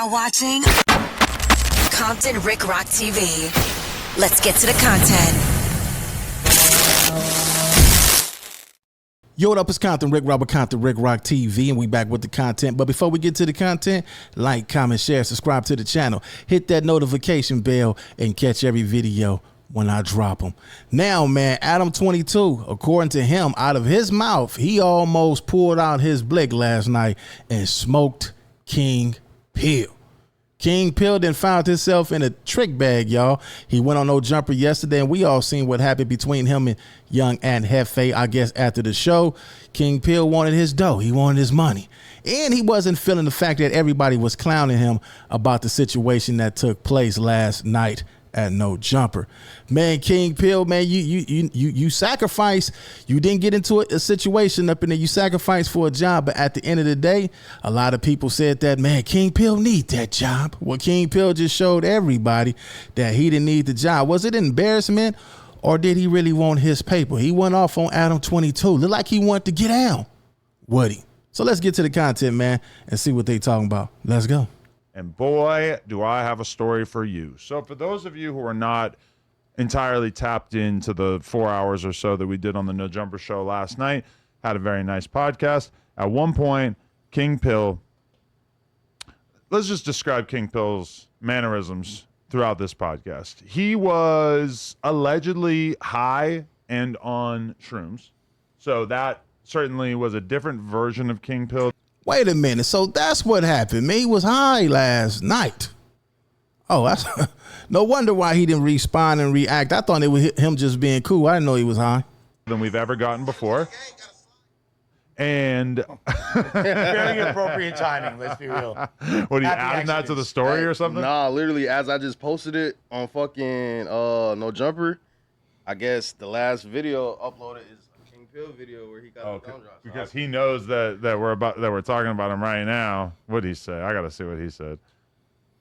now watching Compton Rick Rock TV. Let's get to the content. Yo, what up? It's Compton Rick Rock, Compton Rick Rock TV, and we back with the content. But before we get to the content, like, comment, share, subscribe to the channel, hit that notification bell, and catch every video when I drop them. Now, man, Adam 22, according to him, out of his mouth, he almost pulled out his blick last night and smoked King Pill. King Pill then found himself in a trick bag, y'all. He went on No Jumper yesterday, and we all seen what happened between him and young Aunt Hefe, I guess, after the show. King Pill wanted his dough. He wanted his money. And he wasn't feeling the fact that everybody was clowning him about the situation that took place last night at No Jumper. Man, King Pill, man, you sacrificed. You didn't get into a situation up in there. You sacrificed for a job, but at the end of the day, a lot of people said that, man, King Pill need that job. Well, King Pill just showed everybody that he didn't need the job. Was it an embarrassment, or did he really want his paper? He went off on Adam 22. Looked like he wanted to get out, would he? So let's get to the content, man, and see what they talking about. Let's go. And boy, do I have a story for you. So for those of you who are not entirely tapped into the 4 hours or so that we did on the No Jumper show last night, had a very nice podcast. At one point, King Pill, let's just describe King Pill's mannerisms throughout this podcast. He was allegedly high and on shrooms. So that certainly was a different version of King Pill. Wait a minute. So that's what happened. Me was high last night. Oh, that's no wonder why he didn't respond and react. I thought it was him just being cool. I didn't know he was high. Than we've ever gotten before. And very appropriate timing, let's be real. What, are you adding that to the story or something? Nah, literally, as I just posted it on fucking No Jumper, I guess the last video uploaded is Pill video where he got the gun drop. Because he knows that we're talking about him right now. What'd he say? I gotta see what he said.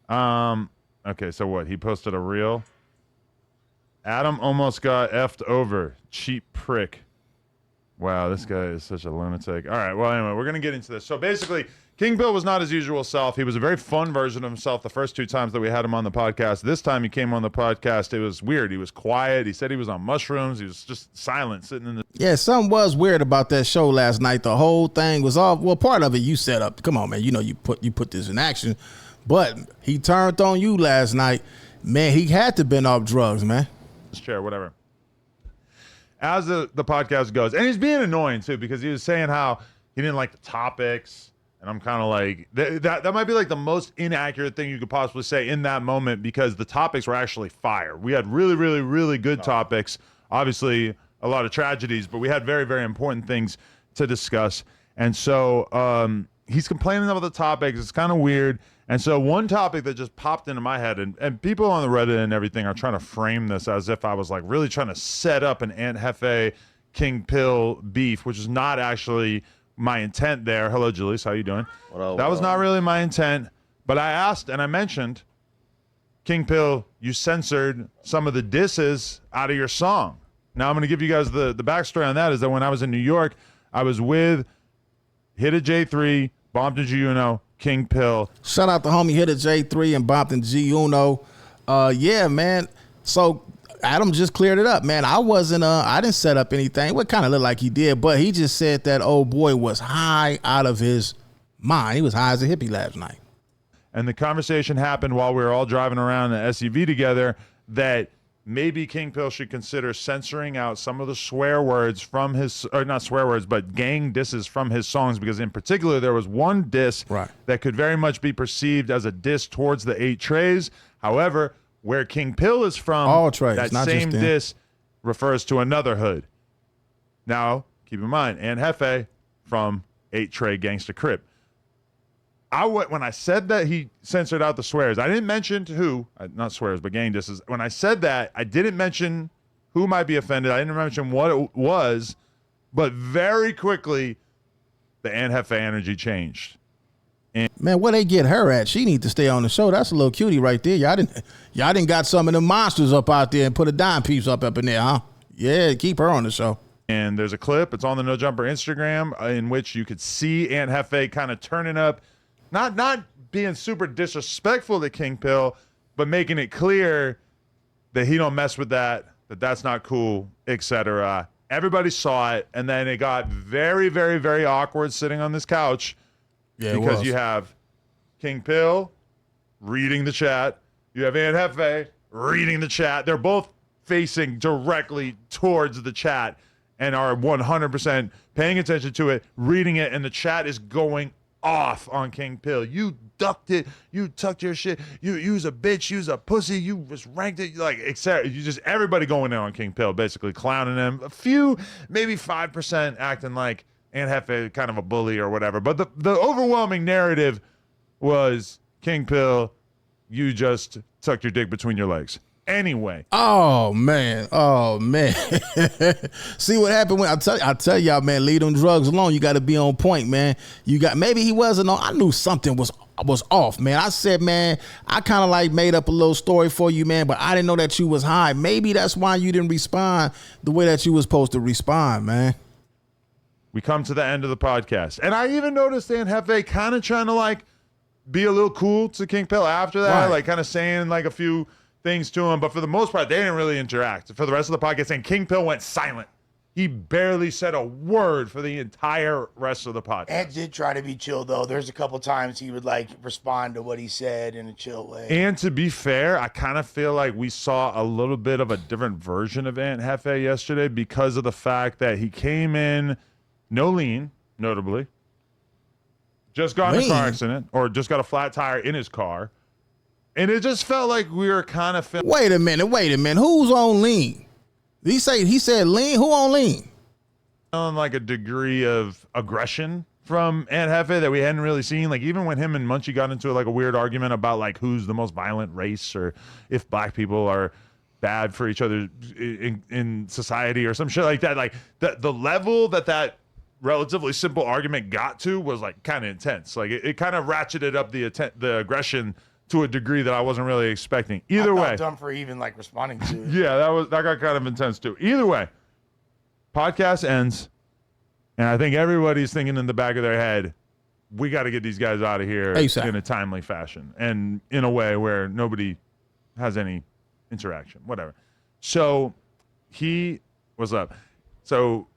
Okay, so what? He posted a reel. Adam almost got effed over. Cheap prick. Wow, this guy is such a lunatic. All right, well, anyway, we're gonna get into this. So basically, King Bill was not his usual self. He was a very fun version of himself the first two times that we had him on the podcast. This time he came on the podcast, it was weird. He was quiet. He said he was on mushrooms. He was just silent, sitting in the... Yeah, something was weird about that show last night. The whole thing was off. Well, part of it you set up. Come on, man. You know you put this in action. But he turned on you last night. Man, he had to been off drugs, man. This chair, whatever. As the podcast goes, and he's being annoying, too, because he was saying how he didn't like the topics. And I'm kind of like, that might be like the most inaccurate thing you could possibly say in that moment, because the topics were actually fire. We had really, really, really good topics. Obviously, a lot of tragedies, but we had very, very important things to discuss. And so he's complaining about the topics. It's kind of weird. And so one topic that just popped into my head, and people on the Reddit and everything are trying to frame this as if I was like really trying to set up an Aunt Hefe King Pill beef, which is not actually my intent there. Hello, Julius. How you doing? That was not really my intent, but I asked and I mentioned, King Pill, you censored some of the disses out of your song. Now I'm going to give you guys the backstory on that. Is that when I was in New York, I was with Hita J3, Bompton G Uno, King Pill. Shout out to homie Hita J3 and Bompton G Uno. Yeah, man. So Adam just cleared it up, man. I didn't set up anything. What kind of looked like he did, but he just said that old boy was high out of his mind. He was high as a hippie last night. And the conversation happened while we were all driving around an SUV together that maybe King Pill should consider censoring out some of the swear words from his, or not swear words, but gang disses from his songs, because in particular there was one diss that could very much be perceived as a diss towards the 8 Trays. However, where King Pill is from, all Trays, that same diss refers to another hood. Now, keep in mind, Aunt Hefe from 8 Tray Gangsta Crip. When I said that he censored out the swears, I didn't mention who, not swears, but gang disses. When I said that, I didn't mention who might be offended. I didn't mention what it was, but very quickly, the Aunt Hefe energy changed. Man, where they get her at? She need to stay on the show. That's a little cutie right there. Y'all didn't got some of them monsters up out there and put a dime piece up in there, huh? Yeah, keep her on the show. And there's a clip. It's on the No Jumper Instagram in which you could see Aunt Hefe kind of turning up, not being super disrespectful to King Pill, but making it clear that he don't mess with that that's not cool, etc. Everybody saw it, and then it got very, very, very awkward sitting on this couch because you have King Pill reading the chat. You have Aunt Hefe reading the chat. They're both facing directly towards the chat and are 100% paying attention to it, reading it, and the chat is going off on King Pill. You ducked it. You tucked your shit. You's a bitch. You's a pussy. You just ranked it. Like, etc. You just, everybody going in on King Pill, basically clowning him. A few, maybe 5% acting like Aunt Hefe kind of a bully or whatever. But the overwhelming narrative was King Pill, you just tucked your dick between your legs. Anyway. Oh man. See what happened when I tell y'all, man, leave them drugs alone. You got to be on point, man. Maybe he wasn't on. I knew something was off, man. I said, man, I kind of like made up a little story for you, man, but I didn't know that you was high. Maybe that's why you didn't respond the way that you was supposed to respond, man. We come to the end of the podcast. And I even noticed Aunt Hefe kind of trying to like be a little cool to King Pill after that, like kind of saying like a few things to him, but for the most part, they didn't really interact. For the rest of the podcast, and King Pill went silent. He barely said a word for the entire rest of the podcast. Ant did try to be chill, though. There's a couple times he would like respond to what he said in a chill way. And to be fair, I kind of feel like we saw a little bit of a different version of Aunt Hefe yesterday because of the fact that he came in no lean, notably, just got in a car accident or just got a flat tire in his car. And it just felt like we were kind of Wait a minute. Who's on lean? He said lean. Who on lean? On like a degree of aggression from Aunt Hefe that we hadn't really seen. Like even when him and Munchie got into like a weird argument about like who's the most violent race or if black people are bad for each other in society or some shit like that. Like the level that relatively simple argument got to was like kind of intense. Like it kind of ratcheted up the aggression to a degree that I wasn't really expecting. Either way, dumb for even like responding to it. Yeah, that got kind of intense too. Either way, podcast ends, and I think everybody's thinking in the back of their head, we got to get these guys out of here ASAP. In a timely fashion and in a way where nobody has any interaction, whatever. So what's up? So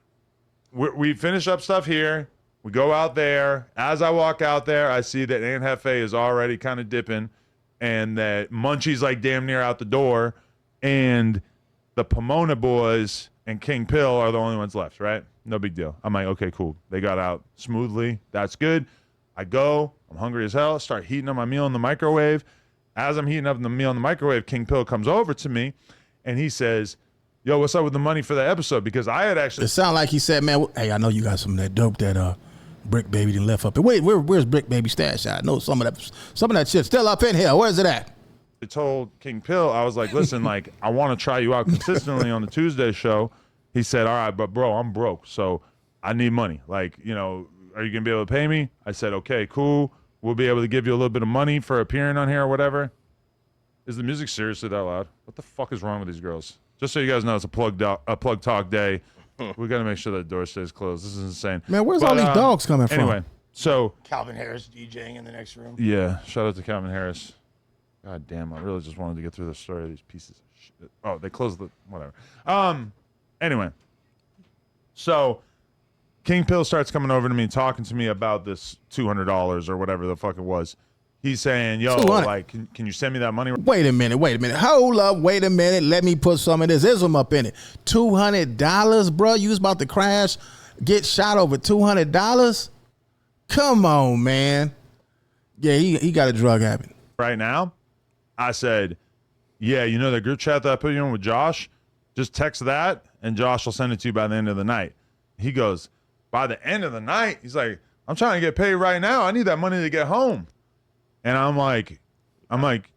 we finish up stuff here. We go out there. As I walk out there, I see that Aunt Hefe is already kind of dipping and that Munchie's like damn near out the door and the Pomona boys and King Pill are the only ones left, right? No big deal. I'm like, okay, cool. They got out smoothly. That's good. I go. I'm hungry as hell. Start heating up my meal in the microwave. As I'm heating up the meal in the microwave, King Pill comes over to me and he says, yo, what's up with the money for the episode? Because I had actually... It sounded like he said, man, hey, I know you got some of that dope that Brick Baby done left up here. Wait, where's Brick Baby stash at? I know some of that shit still up in here. Where's it at? I told King Pill, I was like, listen, like, I want to try you out consistently on the Tuesday show. He said, all right, but bro, I'm broke, so I need money. Like, you know, are you going to be able to pay me? I said, okay, cool. We'll be able to give you a little bit of money for appearing on here or whatever. Is the music seriously that loud? What the fuck is wrong with these girls? Just so you guys know, it's a plug talk day. We got to make sure that door stays closed. This is insane. Man, where's all these dogs coming from? Anyway, so Calvin Harris DJing in the next room. Yeah, shout out to Calvin Harris. God damn, I really just wanted to get through the story of these pieces of shit. Oh, they closed the whatever. Anyway, so King Pill starts coming over to me talking to me about this $200 or whatever the fuck it was. He's saying, yo, 200. like, can you send me that money? Wait a minute. Hold up, wait a minute. Let me put some of this ism up in it. $200, bro? You was about to crash, get shot over $200? Come on, man. Yeah, he got a drug habit. Right now? I said, yeah, you know the group chat that I put you in with Josh? Just text that, and Josh will send it to you by the end of the night. He goes, by the end of the night? He's like, I'm trying to get paid right now. I need that money to get home. And I'm like,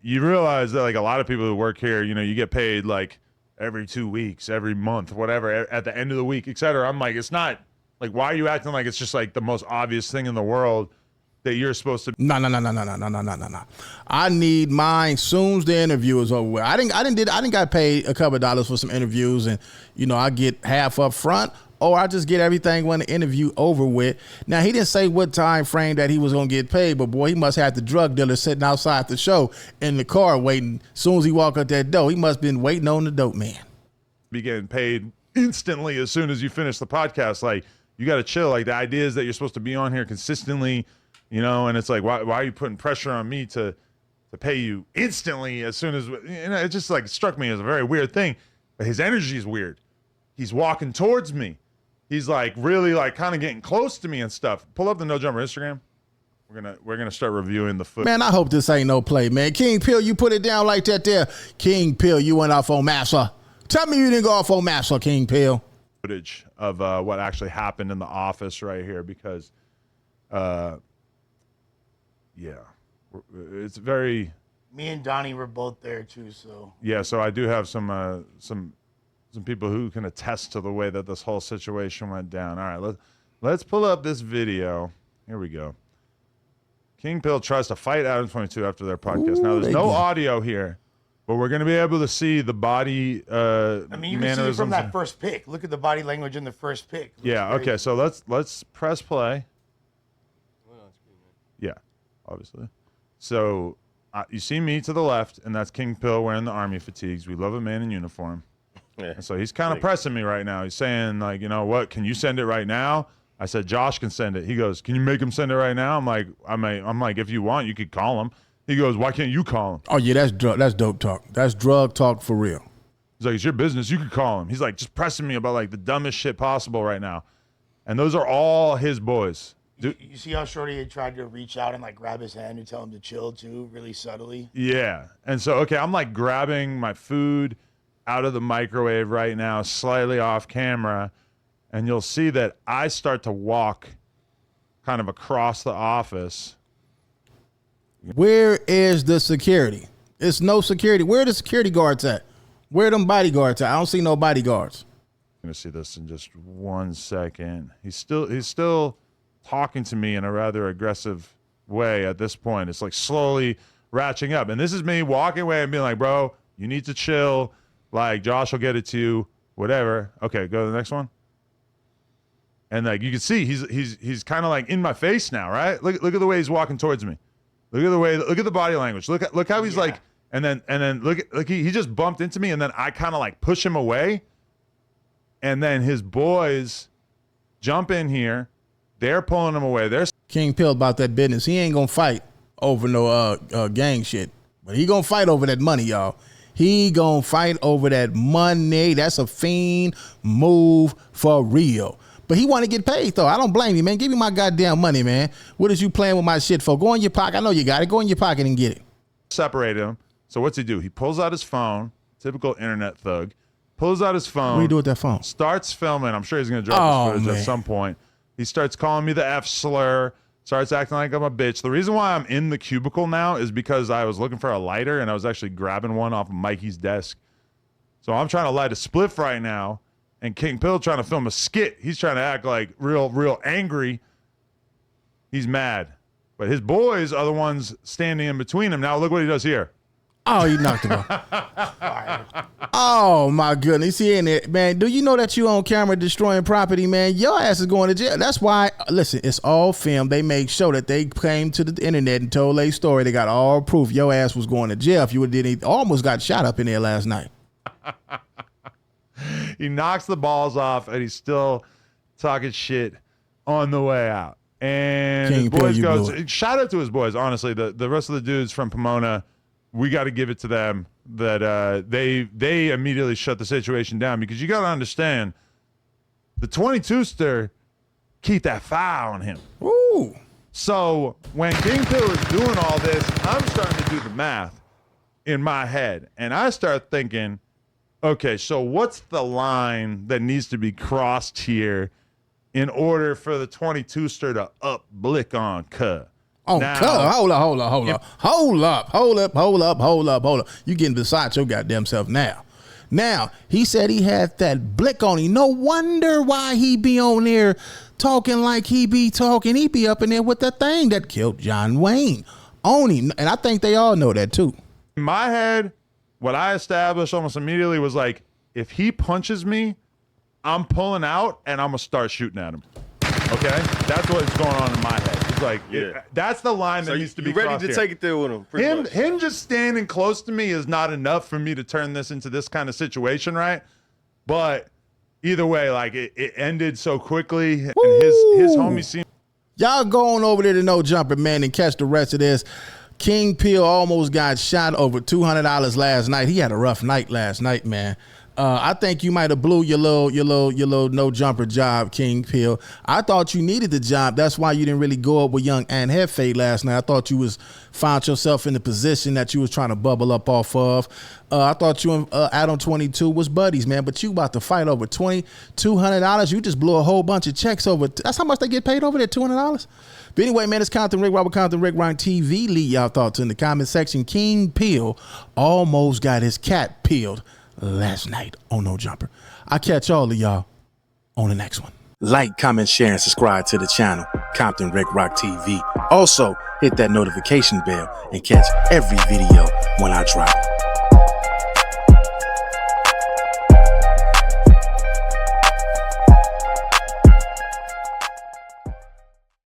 you realize that like a lot of people who work here, you know, you get paid like every 2 weeks, every month, whatever, at the end of the week, et cetera. I'm like, it's not like, why are you acting like it's just like the most obvious thing in the world that you're supposed to? No. I need mine soon as the interview is over with. I didn't got paid a couple of dollars for some interviews, and you know I get half up front or I just get everything when the interview over with. Now, he didn't say what time frame that he was going to get paid, but boy, he must have the drug dealer sitting outside the show in the car waiting. As soon as he walked out that door, he must have been waiting on the dope man. Be getting paid instantly as soon as you finish the podcast. Like, you got to chill. Like, the idea is that you're supposed to be on here consistently, you know, and it's like, why are you putting pressure on me to pay you instantly as soon as, you know, it just like struck me as a very weird thing. But his energy is weird. He's walking towards me. He's like really like kind of getting close to me and stuff. Pull up the No Jumper Instagram. We're gonna start reviewing the footage. Man, I hope this ain't no play, man. King Pill, you put it down like that there. King Pill, you went off on Massa. Tell me you didn't go off on Massa, King Pill. Footage of what actually happened in the office right here because, yeah, it's very. Me and Donnie were both there too, so. Yeah, so I do have some people who can attest to the way that this whole situation went down. All right, let's pull up this video. Here we go. King Pill tries to fight Adam 22 after their podcast. Now, there's no audio here, but we're going to be able to see the body I mean, you can see it from that and- first pick. Look at the body language in the first pick. Yeah, okay, so let's press play. Yeah, obviously. So you see me to the left, and that's King Pill wearing the army fatigues. We love a man in uniform. Yeah. And so he's kind of pressing me right now. He's saying, like, you know what, can you send it right now? I said, Josh can send it. He goes, can you make him send it right now? I'm like, if you want, you could call him. He goes, why can't you call him? Oh, yeah, that's dope talk. That's drug talk for real. He's like, it's your business. You could call him. He's like, just pressing me about, like, the dumbest shit possible right now. And those are all his boys. Dude. You see how Shorty had tried to reach out and like grab his hand and tell him to chill too, really subtly? Yeah. And so, okay, I'm like grabbing my food out of the microwave right now, slightly off camera, and you'll see that I start to walk kind of across the office. Where is the security? It's no security. Where are the security guards at? Where are them bodyguards at? I don't see no bodyguards. I'm going to see this in just 1 second. He's still talking to me in a rather aggressive way at this point. It's like slowly ratcheting up. And this is me walking away and being like, bro, you need to chill. Like, Josh will get it to you, whatever. Okay, go to the next one. And like you can see, he's kind of like in my face now, right? Look at the way he's walking towards me. Look at the body language. Look how he's like, and then look he just bumped into me, and then I kind of like push him away. And then his boys jump in here. They're pulling him away. They're King Pill about that business. He ain't gonna fight over no gang shit, but he gonna fight over that money, y'all. He gonna fight over that money. That's a fiend move for real. But he want to get paid though. I don't blame you, man. Give me my goddamn money, man. What is you playing with my shit for? Go in your pocket. I know you got it. Go in your pocket and get it. separate him. So what's he do? He pulls out his phone. Typical internet thug. Pulls out his phone. What do you do with that phone? Starts filming. I'm sure he's gonna drop this footage at some point. He starts calling me the F slur, starts acting like I'm a bitch. The reason why I'm in the cubicle now is because I was looking for a lighter and I was actually grabbing one off of Mikey's desk. So I'm trying to light a spliff right now, and King Pill trying to film a skit. He's trying to act like real angry. He's mad. But his boys are the ones standing in between him. Now look what he does here. Oh, he knocked him out. Oh, my goodness. He in there. Man, do you know that you on camera destroying property, man? Your ass is going to jail. That's why, listen, it's all filmed. They make sure that they came to the internet and told their story. They got all proof your ass was going to jail if you did. He almost got shot up in there last night. He knocks the balls off, and he's still talking shit on the way out. And King his boys Pill, goes, shout out to his boys, honestly. The rest of the dudes from Pomona, we got to give it to them that they immediately shut the situation down, because you got to understand, the 22ster keep that fire on him. Ooh. So when King Pill is doing all this, I'm starting to do the math in my head, and I start thinking, okay, so what's the line that needs to be crossed here in order for the 22ster to up blick on Cuh? Oh, Now- hold up. You getting beside your goddamn self now. Now, he said he had that blick on him. No wonder why he be on there talking like he be talking. He be up in there with the thing that killed John Wayne on him. And I think they all know that too. In my head, what I established almost immediately was like, if he punches me, I'm pulling out and I'm gonna start shooting at him. Okay, that's what's going on in my head. It's like, that's the line that needs to be ready crossed to here. take it there with him. Him just standing close to me is not enough for me to turn this into this kind of situation, right? But either way, like it ended so quickly, and his homie seemed. Y'all go on over there to No Jumper, man, and catch the rest of this. King Peel almost got shot over $200 last night. He had a rough night last night, man. I think you might have blew your little No Jumper job, King Peel. I thought you needed the job. That's why you didn't really go up with young Ann Hefe last night. I thought you found yourself in the position that you was trying to bubble up off of. I thought you and Adam 22 was buddies, man. But you about to fight over $200. You just blew a whole bunch of checks over. That's how much they get paid over there, $200. But anyway, man, it's Compton Rick Rock, Compton Rick Rock TV. Leave y'all thoughts in the comment section. King Peel almost got his cat peeled last night on No Jumper. I'll catch all of y'all on the next one. Like, comment, share, and subscribe to the channel, Compton Rick Rock TV. Also, hit that notification bell and catch every video when I drop.